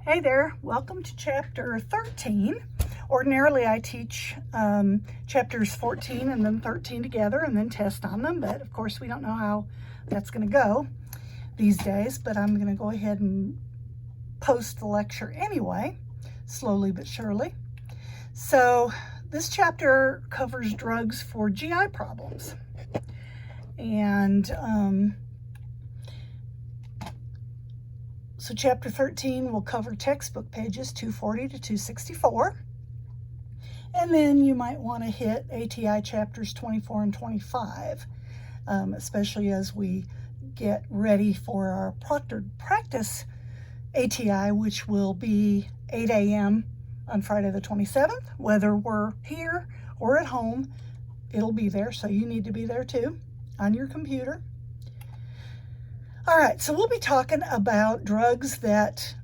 Hey there, welcome to chapter 13. Ordinarily I teach chapters 14 and then 13 together and then test on them, but of course we don't know how that's going to go these days, but I'm going to go ahead and post the lecture anyway, slowly but surely. So this chapter covers drugs for GI problems, and so chapter 13 will cover textbook pages 240 to 264. And then you might want to hit ATI chapters 24 and 25, especially as we get ready for our proctored practice ATI, which will be 8 a.m. on Friday the 27th. Whether we're here or at home, it'll be there, so you need to be there too on your computer. All right, so we'll be talking about drugs that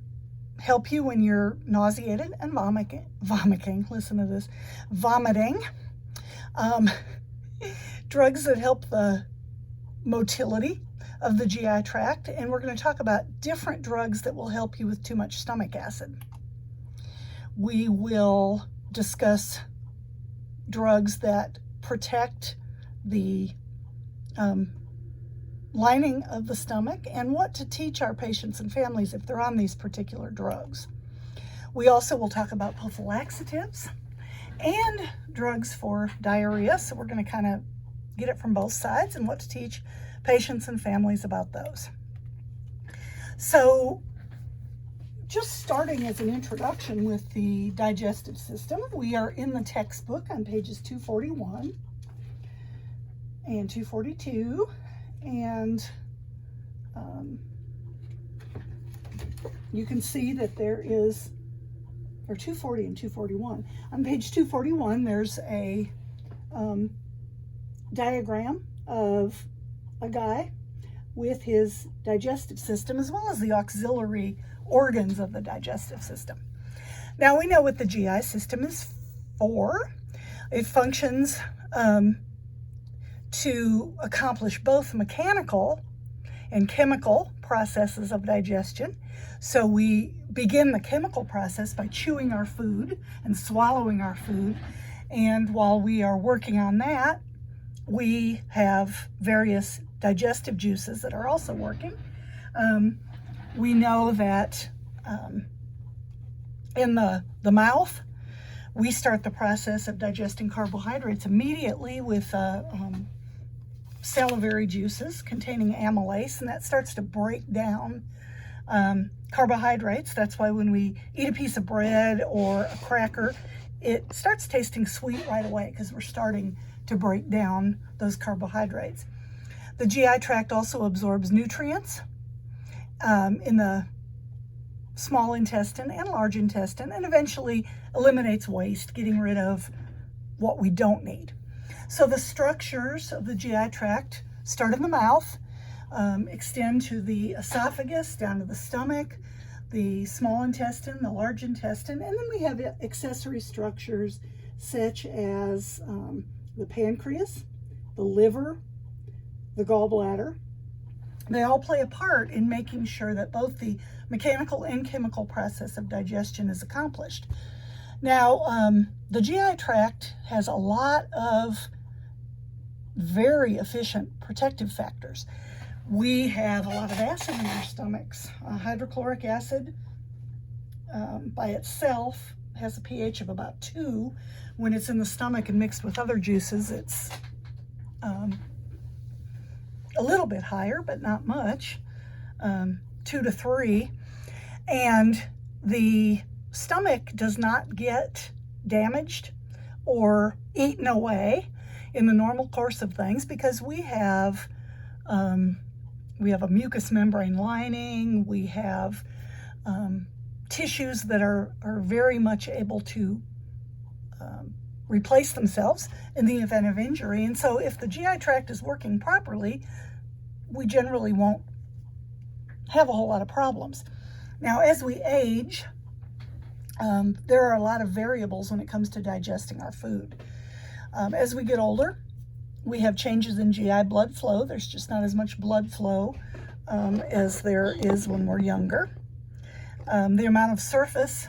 help you when you're nauseated and vomiting. Listen to this, vomiting. Drugs that help the motility of the GI tract, and we're going to talk about different drugs that will help you with too much stomach acid. We will discuss drugs that protect the lining of the stomach and what to teach our patients and families if they're on these particular drugs. We also will talk about prophylaxatives and drugs for diarrhea, so we're going to kind of get it from both sides and what to teach patients and families about those. So just starting as an introduction with the digestive system, we are in the textbook on pages 241 and 242. And you can see that there is, or 240 and 241. On page 241, there's a diagram of a guy with his digestive system as well as the auxiliary organs of the digestive system. Now we know what the GI system is for. It functions to accomplish both mechanical and chemical processes of digestion. So we begin the chemical process by chewing our food and swallowing our food. And while we are working on that, we have various digestive juices that are also working. We know that in the mouth, we start the process of digesting carbohydrates immediately with salivary juices containing amylase, and that starts to break down carbohydrates. That's why when we eat a piece of bread or a cracker, it starts tasting sweet right away because we're starting to break down those carbohydrates. The GI tract also absorbs nutrients in the small intestine and large intestine, and eventually eliminates waste, getting rid of what we don't need. So the structures of the GI tract start in the mouth, extend to the esophagus, down to the stomach, the small intestine, the large intestine, and then we have accessory structures such as the pancreas, the liver, the gallbladder. They all play a part in making sure that both the mechanical and chemical process of digestion is accomplished. Now, the GI tract has a lot of very efficient protective factors. We have a lot of acid in our stomachs. Hydrochloric acid by itself has a pH of about 2. When it's in the stomach and mixed with other juices, it's a little bit higher, but not much, 2 to 3. And the stomach does not get damaged or eaten away in the normal course of things because we have a mucous membrane lining. We have tissues that are very much able to replace themselves in the event of injury. And so if the GI tract is working properly, we generally won't have a whole lot of problems. Now, as we age, there are a lot of variables when it comes to digesting our food. As we get older, we have changes in GI blood flow. There's just not as much blood flow as there is when we're younger. The amount of surface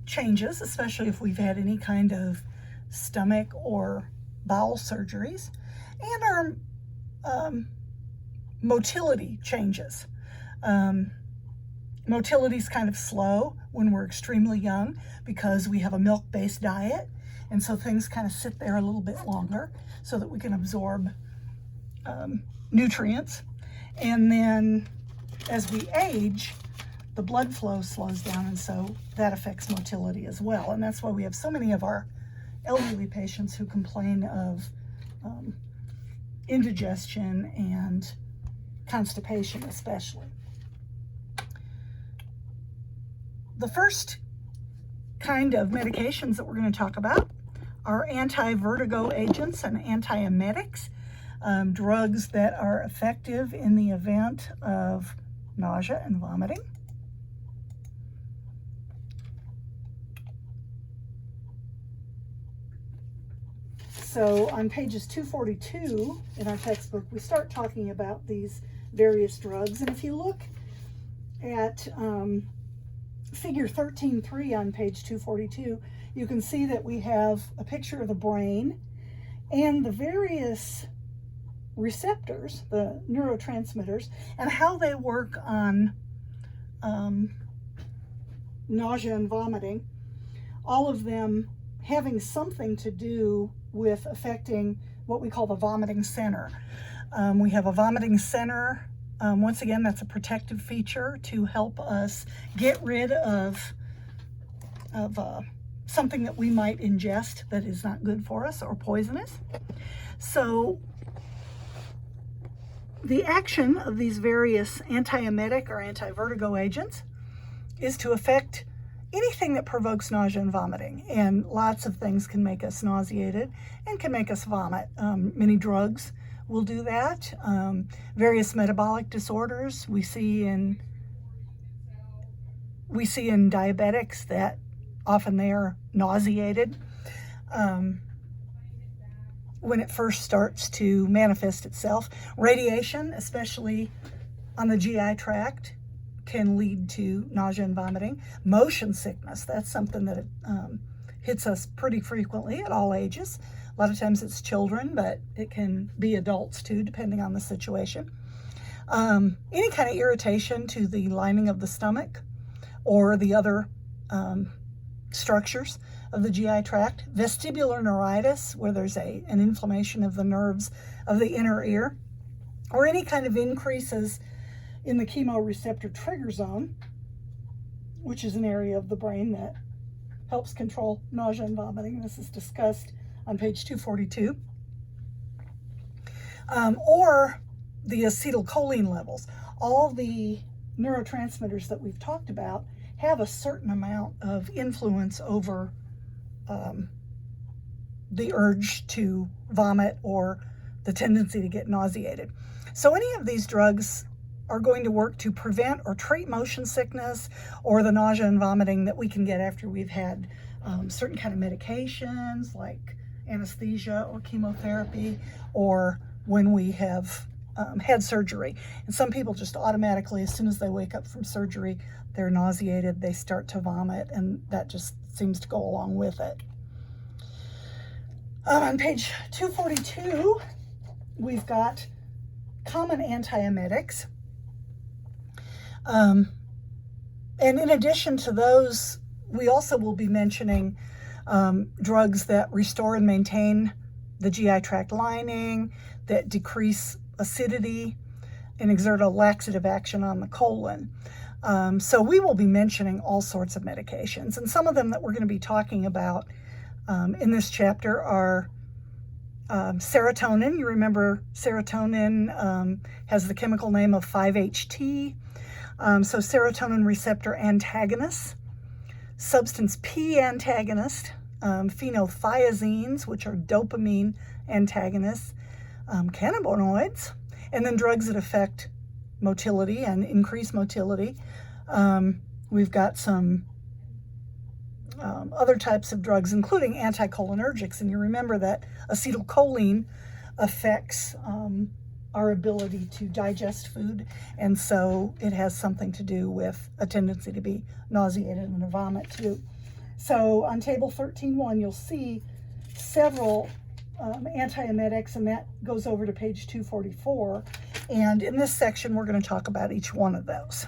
changes, especially if we've had any kind of stomach or bowel surgeries, and our motility changes. Motility is kind of slow when we're extremely young because we have a milk-based diet, and so things kind of sit there a little bit longer so that we can absorb nutrients. And then as we age, the blood flow slows down, and so that affects motility as well. And that's why we have so many of our elderly patients who complain of indigestion and constipation especially. The first kind of medications that we're going to talk about are anti-vertigo agents and antiemetics, drugs that are effective in the event of nausea and vomiting. So on pages 242 in our textbook, we start talking about these various drugs. And if you look at figure 13.3 on page 242, you can see that we have a picture of the brain and the various receptors, the neurotransmitters, and how they work on nausea and vomiting, all of them having something to do with affecting what we call the vomiting center. We have a vomiting center. Once again, that's a protective feature to help us get rid of something that we might ingest that is not good for us or poisonous. So the action of these various antiemetic or anti-vertigo agents is to affect anything that provokes nausea and vomiting. And lots of things can make us nauseated and can make us vomit. Many drugs will do that. Various metabolic disorders we see in diabetics that often they are nauseated when it first starts to manifest itself. Radiation, especially on the GI tract, can lead to nausea and vomiting. Motion sickness, that's something that hits us pretty frequently at all ages. A lot of times it's children, but it can be adults too, depending on the situation. Any kind of irritation to the lining of the stomach or the other structures of the GI tract. Vestibular neuritis, where there's an inflammation of the nerves of the inner ear, or any kind of increases in the chemoreceptor trigger zone, which is an area of the brain that helps control nausea and vomiting. This is discussed on page 242. Or the acetylcholine levels. All the neurotransmitters that we've talked about have a certain amount of influence over the urge to vomit or the tendency to get nauseated. So any of these drugs are going to work to prevent or treat motion sickness or the nausea and vomiting that we can get after we've had certain kind of medications like anesthesia or chemotherapy, or when we have had surgery. And some people just automatically, as soon as they wake up from surgery, they're nauseated, they start to vomit, and that just seems to go along with it. On page 242, we've got common antiemetics. And in addition to those, we also will be mentioning drugs that restore and maintain the GI tract lining, that decrease acidity, and exert a laxative action on the colon. So we will be mentioning all sorts of medications, and some of them that we're going to be talking about in this chapter are serotonin. You remember serotonin has the chemical name of 5-HT. So serotonin receptor antagonists, substance P antagonist, phenothiazines, which are dopamine antagonists, cannabinoids, and then drugs that affect motility and increase motility. We've got some other types of drugs, including anticholinergics, and you remember that acetylcholine affects our ability to digest food, and so it has something to do with a tendency to be nauseated and to vomit too. So on table 13.1, you'll see several antiemetics, and that goes over to page 244. And in this section, we're going to talk about each one of those.